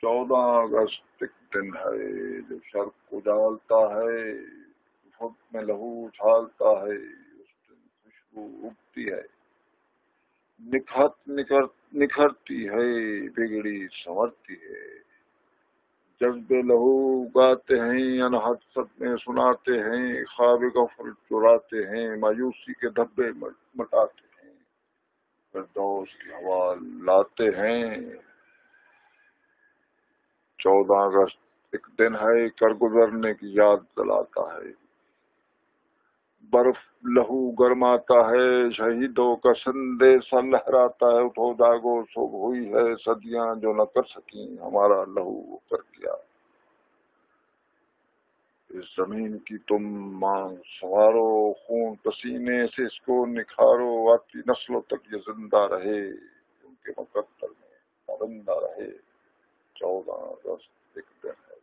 14 اگست ایک دن ہے جو شرق اجالتا ہے، افق میں لہو اچھالتا ہے، اس دن خوشبو اگتی ہے، نکھرتی ہے، بگڑی سنورتی ہے، جذبے لہو گاتے ہیں، انہٹ صدمے سناتے ہیں، خواب غفل چراتے ہیں، مایوسی کے دھبے مٹاتے ہیں، فردوس کی ہوا لاتے ہیں۔ 14 اگست ایک دن ہے کر گزرنے کی یاد دلاتا ہے، برف لہو گرماتا ہے، شہیدوں کا سندیسہ لہراتا ہے، اٹھو جاگو صبح ہوئی ہے، صدیاں جو نہ کر سکیں ہمارا لہو وہ کر گیا، اس زمین کی تم مانگ سنوارو، خون پسینے سے اس کو نکھارو، آتی نسلوں تک یہ زندہ رہے، ان کے مقدر میں پابندہ رہے۔ 14 اگست ایک دن ہے۔